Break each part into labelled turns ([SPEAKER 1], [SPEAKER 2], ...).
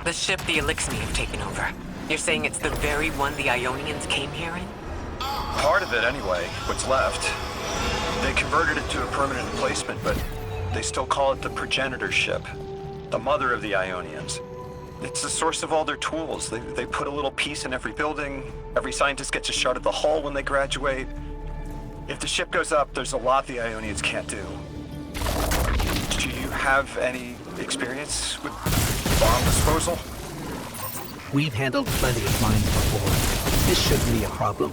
[SPEAKER 1] The ship the Elixni have taken over. You're saying it's the very one the Ionians came here in?
[SPEAKER 2] Part of it, anyway. What's left. They converted it to a permanent emplacement, but they still call it the progenitor ship. The mother of the Ionians. It's the source of all their tools. They put a little piece in every building. Every scientist gets a shot at the hull when they graduate. If the ship goes up, there's a lot the Ionians can't do. Do you have any experience with bomb disposal?
[SPEAKER 3] We've handled plenty of mines before. This shouldn't be a problem.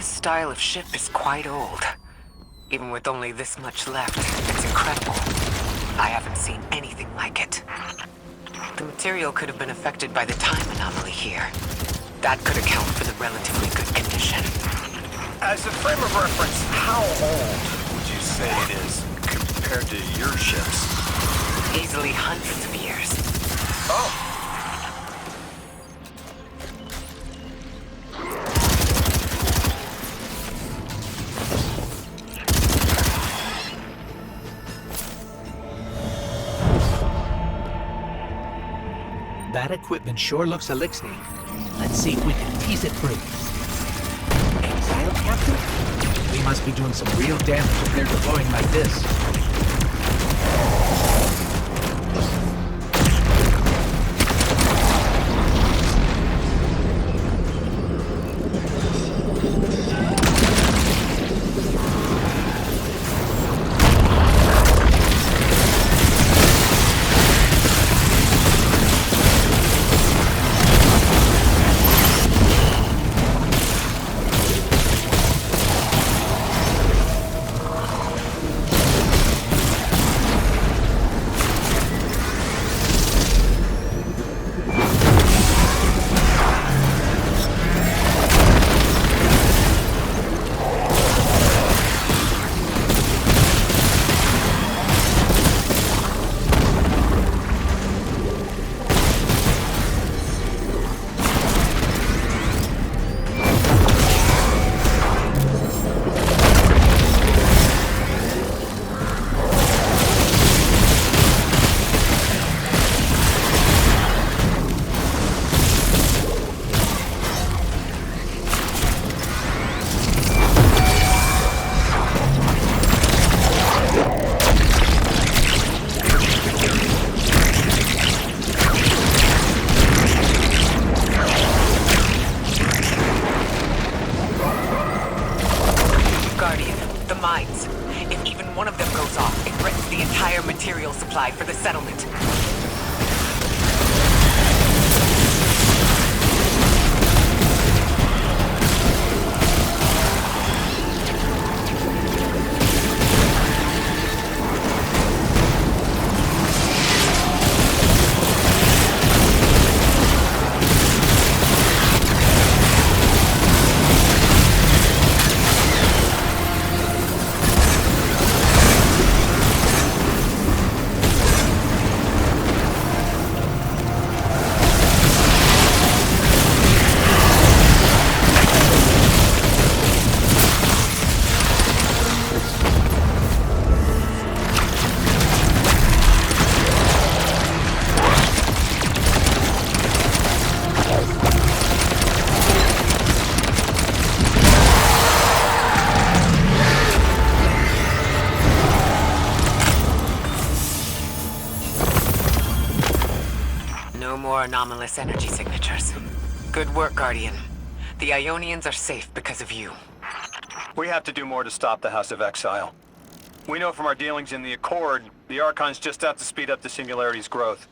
[SPEAKER 1] Style of ship is quite old. Even with only this much left, it's incredible. I haven't seen anything like it. The material could have been affected by the time anomaly here. That could account for the relatively good condition.
[SPEAKER 2] As a frame of reference, how old would you say it is compared to your ships?
[SPEAKER 1] Easily hundreds of years.
[SPEAKER 2] Oh.
[SPEAKER 3] That equipment sure looks Elixni. Let's see if we can tease it free. Exile, Captain? We must be doing some real damage if they're deploying like this.
[SPEAKER 1] Supply for the settlement. No more anomalous energy signatures. Good work, Guardian. The Ionians are safe because of you.
[SPEAKER 2] We have to do more to stop the House of Exile. We know from our dealings in the Accord, the Archon's just out to speed up the Singularity's growth.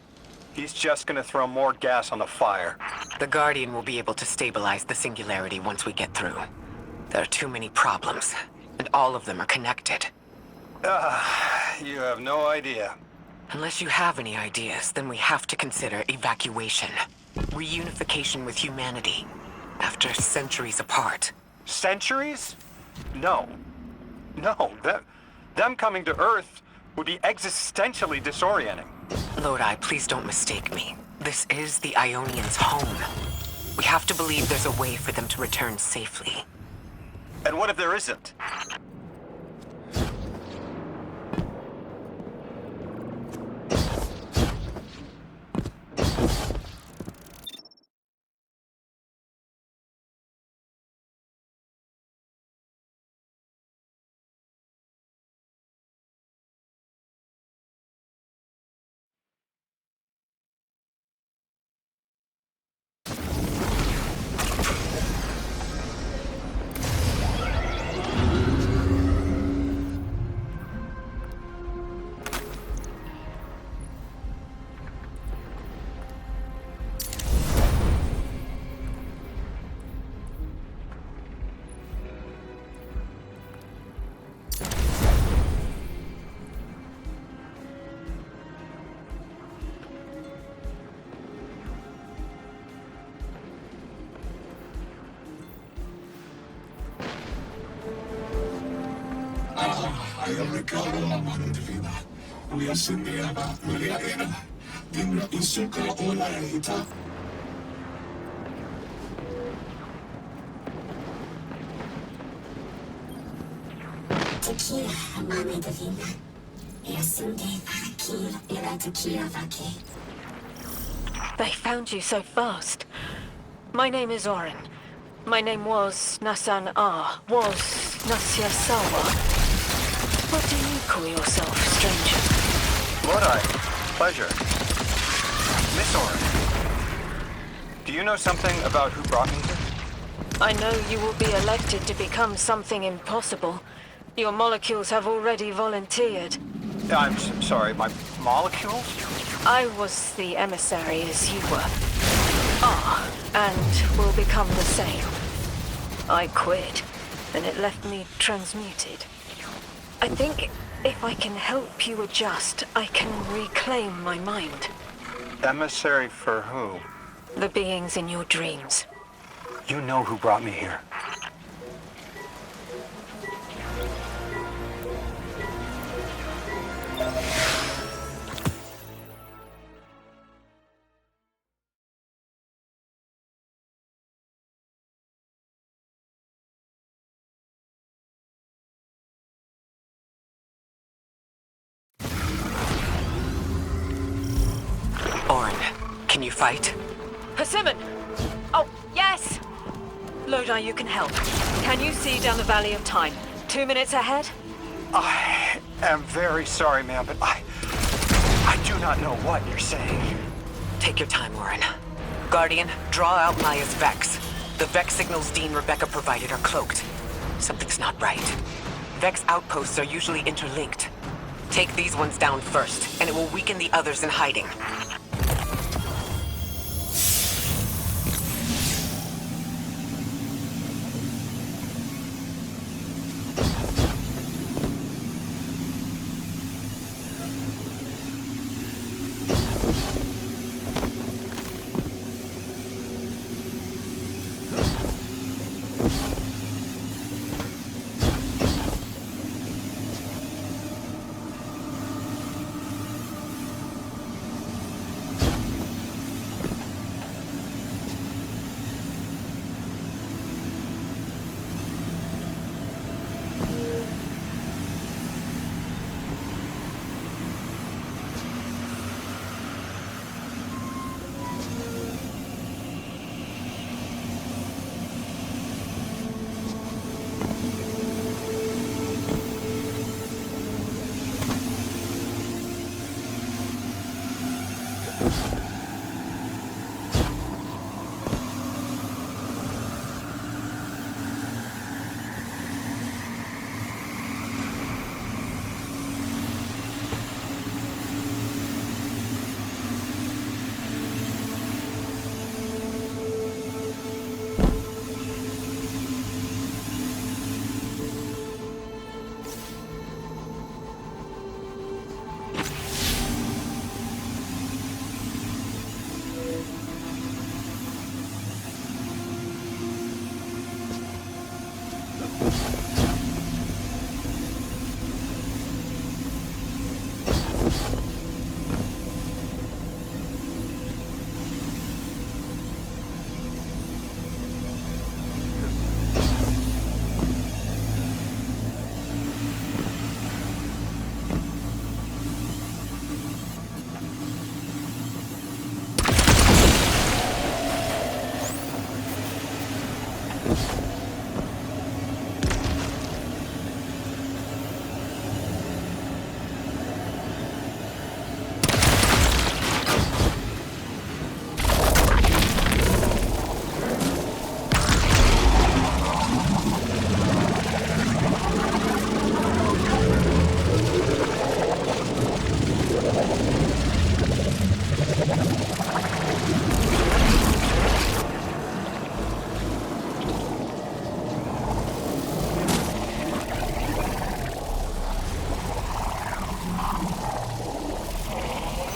[SPEAKER 2] He's just gonna throw more gas on the fire.
[SPEAKER 1] The Guardian will be able to stabilize the Singularity once we get through. There are too many problems, and all of them are connected.
[SPEAKER 2] You have no idea.
[SPEAKER 1] Unless you have any ideas, then we have to consider evacuation. Reunification with humanity. After centuries apart.
[SPEAKER 2] Centuries? No. No, them coming to Earth would be existentially disorienting.
[SPEAKER 1] Lodi, please don't mistake me. This is the Ionians' home. We have to believe there's a way for them to return safely.
[SPEAKER 2] And what if there isn't?
[SPEAKER 4] I am Ricardo Amano Divina. We are Sindiaba, Maria Arena. Dimna Isuka Ola Rita. Tequila, Amane Divina. Yasunde Akil, Ira Tequila Vaki.
[SPEAKER 5] They found you so fast. My name is Orin. My name was Nasan R. Was Nasya Sawa. What do you call yourself, stranger?
[SPEAKER 2] Lodi, pleasure. Miss Orin, do you know something about who brought me here?
[SPEAKER 5] I know you will be elected to become something impossible. Your molecules have already volunteered.
[SPEAKER 2] I'm sorry, my molecules?
[SPEAKER 5] I was the emissary as you were. And will become the same. I quit, and it left me transmuted. I think if I can help you adjust, I can reclaim my mind.
[SPEAKER 2] Emissary for who?
[SPEAKER 5] The beings in your dreams.
[SPEAKER 2] You know who brought me here.
[SPEAKER 1] Orin, can you fight?
[SPEAKER 5] Persimmon! Oh, yes! Lodi, you can help. Can you see down the Valley of Time? 2 minutes ahead?
[SPEAKER 2] I am very sorry, ma'am, but I do not know what you're saying.
[SPEAKER 1] Take your time, Orin. Guardian, draw out Maya's Vex. The Vex signals Dean Rebecca provided are cloaked. Something's not right. Vex outposts are usually interlinked. Take these ones down first, and it will weaken the others in hiding.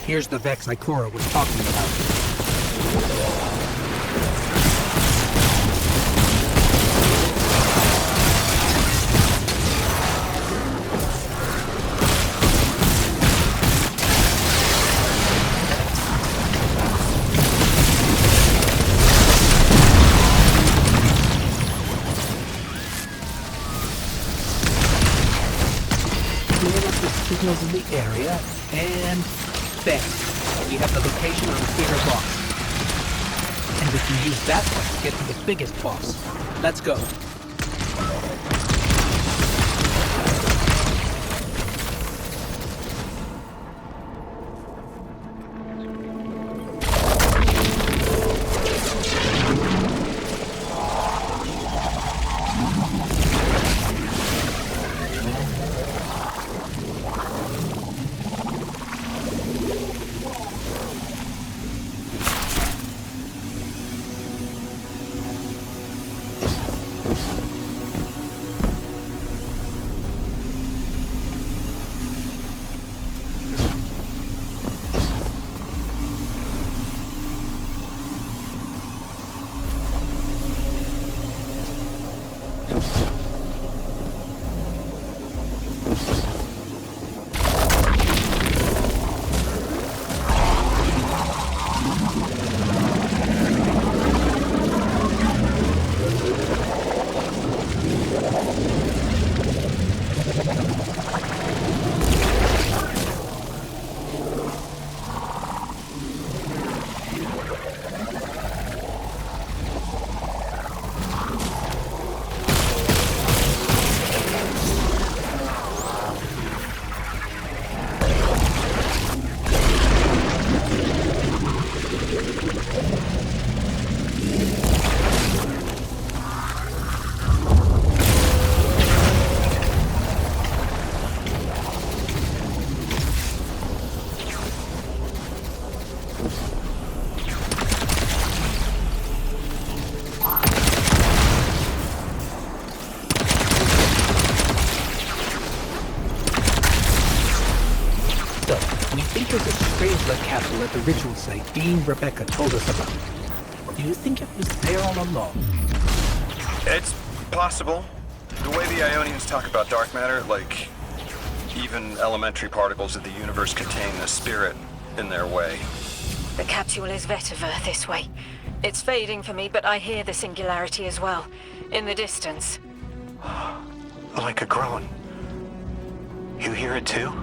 [SPEAKER 3] Here's the Vex Ikora was talking about. Clear up the signals in the area, and bang! We have the location on the bigger boss. And we can use that one to get to the biggest boss. Let's go. Capsule at the ritual site Dean Rebecca told us about. Do you think it was there all along?
[SPEAKER 2] It's possible. The way the Ionians talk about dark matter, like even elementary particles of the universe contain a spirit in their way.
[SPEAKER 5] The capsule is vetiver this way. It's fading for me, but I hear the singularity as well. In the distance.
[SPEAKER 2] Like a groan. You hear it too?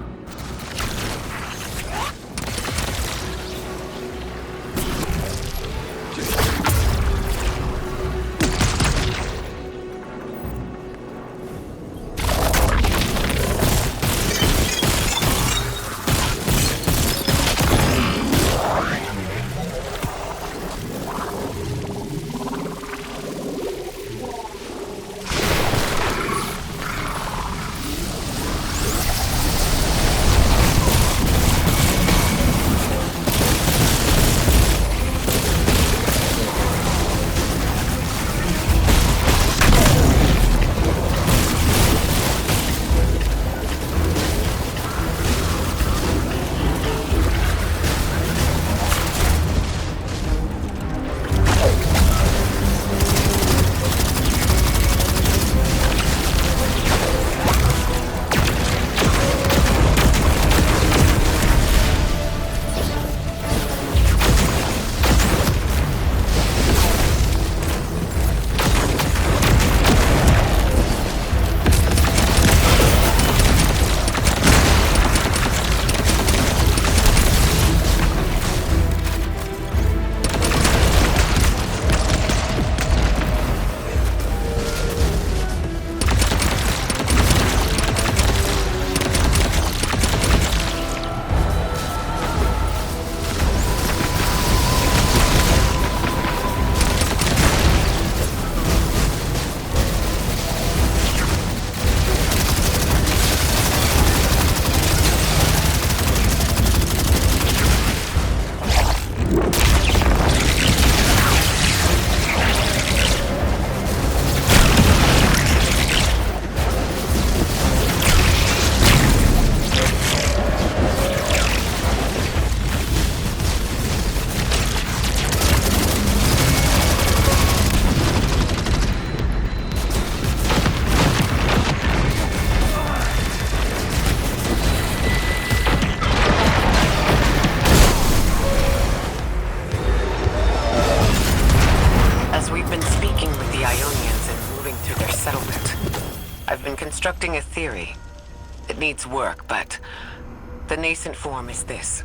[SPEAKER 1] their settlement. I've been constructing a theory. It needs work, but the nascent form is this.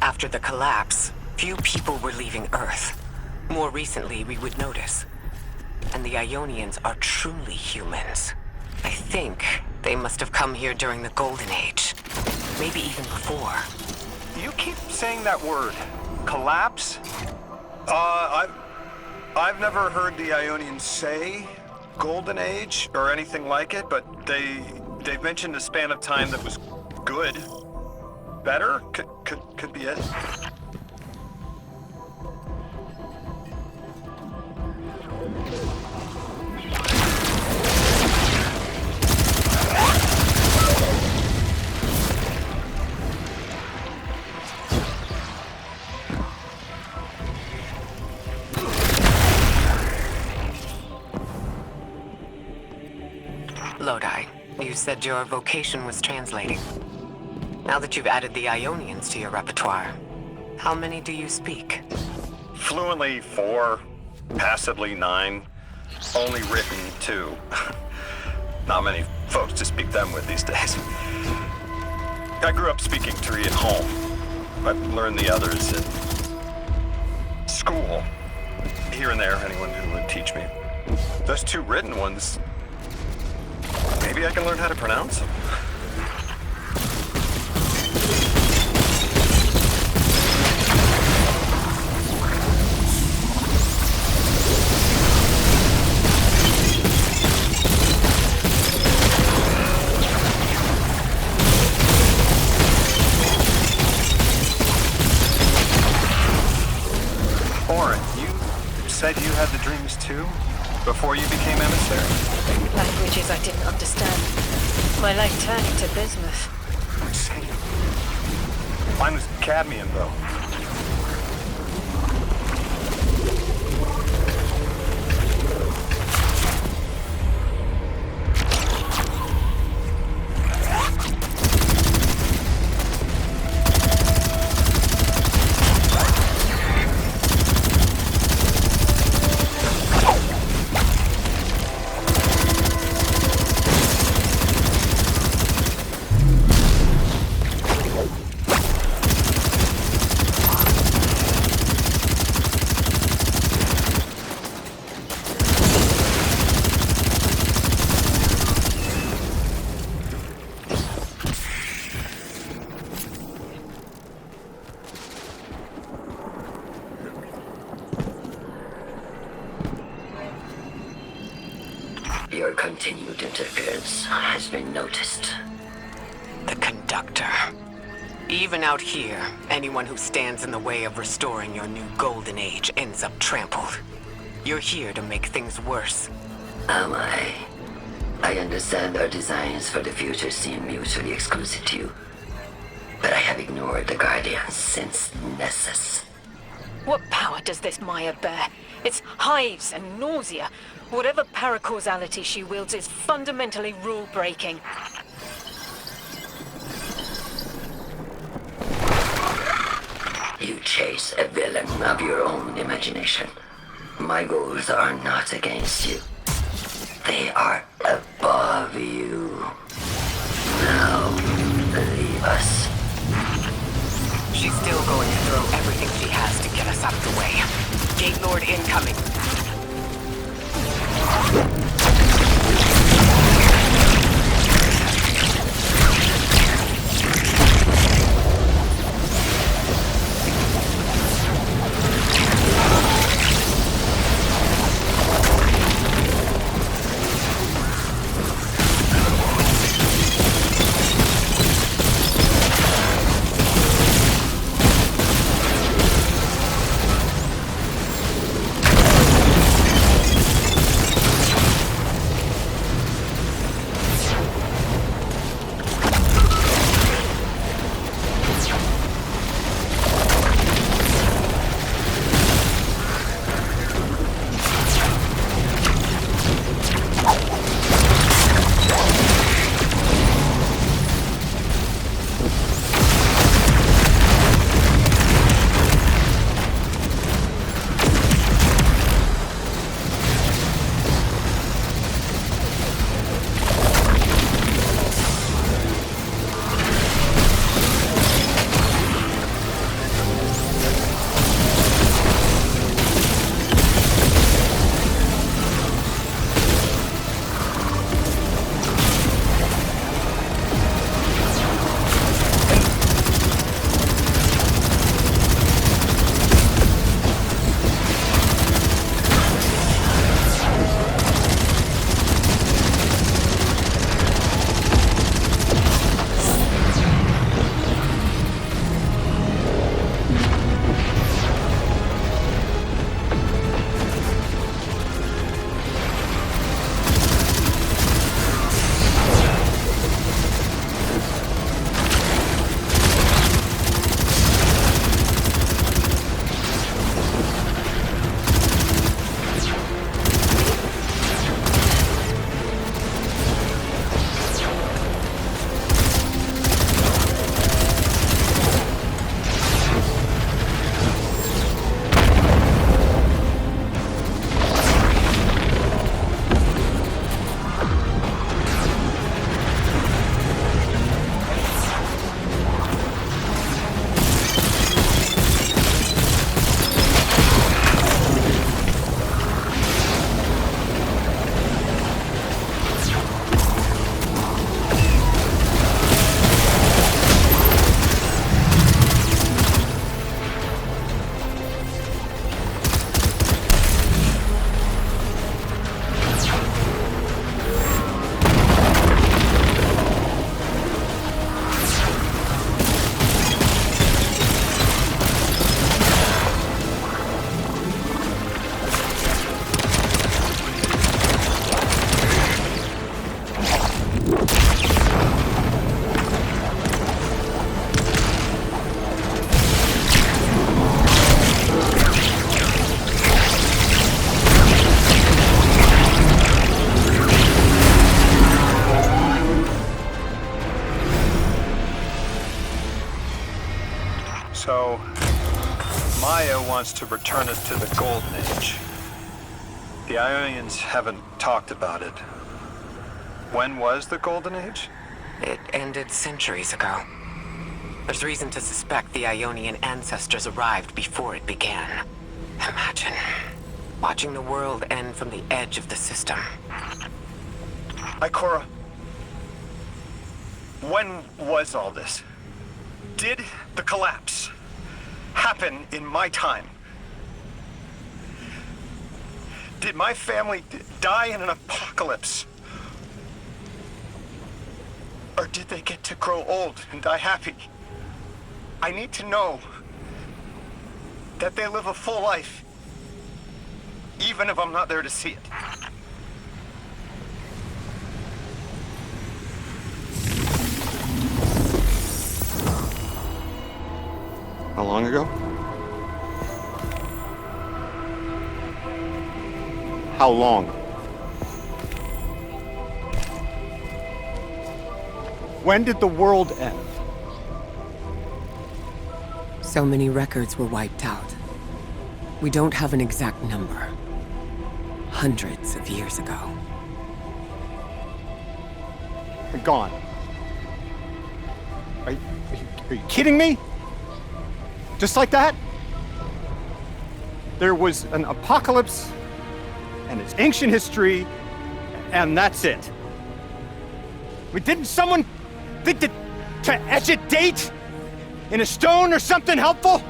[SPEAKER 1] After the collapse, few people were leaving Earth. More recently, we would notice. And the Ionians are truly humans. I think they must have come here during the Golden Age. Maybe even before.
[SPEAKER 2] You keep saying that word. Collapse? I've never heard the Ionians say Golden Age or anything like it, but they've mentioned a span of time that was good. Better? Could be it.
[SPEAKER 1] Lodi, you said your vocation was translating. Now that you've added the Ionians to your repertoire, how many do you speak?
[SPEAKER 2] Fluently 4, passably 9, only written 2. Not many folks to speak them with these days. I grew up speaking 3 at home. I learned the others in school. Here and there, anyone who would teach me. Those 2 written ones, maybe I can learn how to pronounce them. Orin, you said you had the dreams too? Before you became emissary?
[SPEAKER 5] Languages I didn't understand. My life turned into bismuth.
[SPEAKER 2] Insane. Mine was cadmium, though.
[SPEAKER 6] Your continued interference has been noticed.
[SPEAKER 1] The conductor. Even out here, anyone who stands in the way of restoring your new Golden Age ends up trampled. You're here to make things worse.
[SPEAKER 6] Am I? I understand our designs for the future seem mutually exclusive to you. But I have ignored the Guardians since Nessus.
[SPEAKER 5] What power does this Maya bear? It's hives and nausea. Whatever paracausality she wields is fundamentally rule-breaking.
[SPEAKER 6] You chase a villain of your own imagination. My goals are not against you. They are above you. Now, leave us.
[SPEAKER 1] She's still going to throw everything she has to get us out of the way. Gate Lord incoming.
[SPEAKER 2] Gaia wants to return us to the Golden Age. The Ionians haven't talked about it. When was the Golden Age?
[SPEAKER 1] It ended centuries ago. There's reason to suspect the Ionian ancestors arrived before it began. Imagine watching the world end from the edge of the system.
[SPEAKER 2] Ikora, when was all this? Did the collapse happen in my time? Did my family die in an apocalypse? Or did they get to grow old and die happy? I need to know that they live a full life, even if I'm not there to see it.
[SPEAKER 7] How long ago? How long? When did the world end?
[SPEAKER 1] So many records were wiped out. We don't have an exact number. Hundreds of years ago.
[SPEAKER 7] They're gone. Are you kidding me? Just like that? There was an apocalypse, and it's ancient history, and that's it. I mean, didn't someone think to etch a date in a stone or something helpful?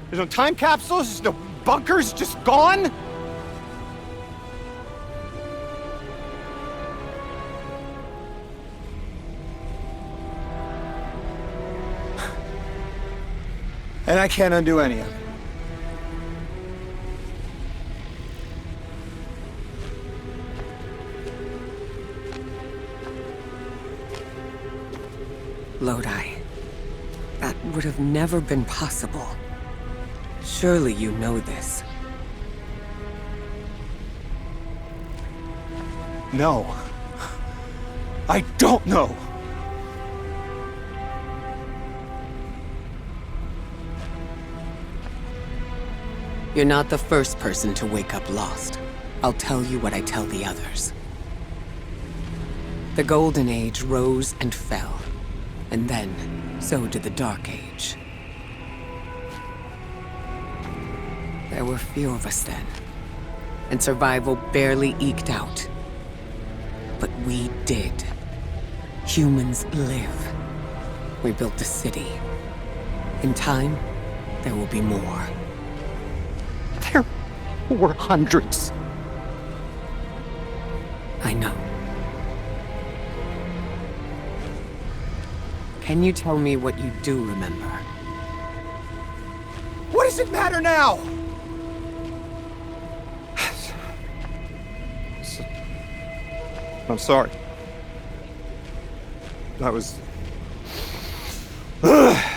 [SPEAKER 7] There's no time capsules, there's no bunkers, just gone?
[SPEAKER 8] And I can't undo any of it.
[SPEAKER 1] Lodi. That would have never been possible. Surely you know this.
[SPEAKER 8] No. I don't know.
[SPEAKER 1] You're not the first person to wake up lost. I'll tell you what I tell the others. The Golden Age rose and fell. And then, so did the Dark Age. There were few of us then, and survival barely eked out. But we did. Humans live. We built a city. In time, there will be more.
[SPEAKER 7] There were hundreds.
[SPEAKER 1] I know. Can you tell me what you do remember?
[SPEAKER 8] What does it matter now?
[SPEAKER 7] I'm sorry. I was...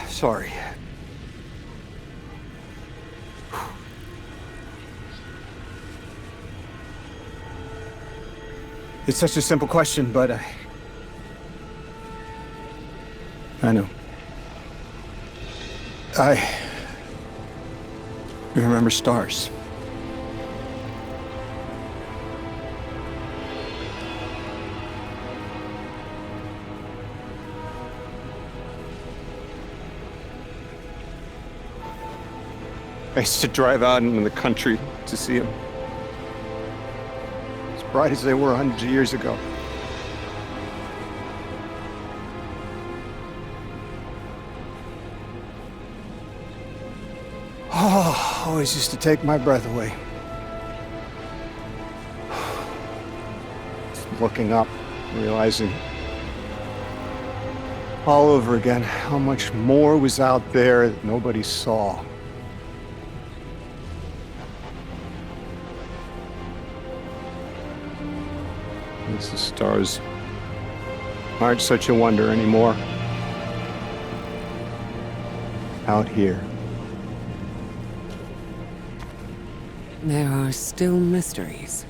[SPEAKER 7] sorry.
[SPEAKER 8] It's such a simple question, but I know. I remember stars.
[SPEAKER 7] I used to drive out into the country to see them. As bright as they were hundreds of years ago.
[SPEAKER 8] Oh, always used to take my breath away.
[SPEAKER 7] Just looking up, realizing all over again how much more was out there that nobody saw. The stars aren't such a wonder anymore. Out here.
[SPEAKER 1] There are still mysteries.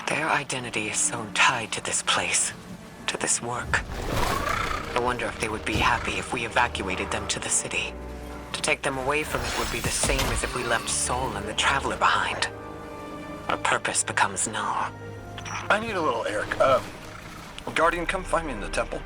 [SPEAKER 1] Their identity is so tied to this place, to this work. I wonder if they would be happy if we evacuated them to the city. To take them away from it would be the same as if we left Sol and the Traveler behind. Our purpose becomes null.
[SPEAKER 2] I need a little Eric. Guardian, come find me in the temple.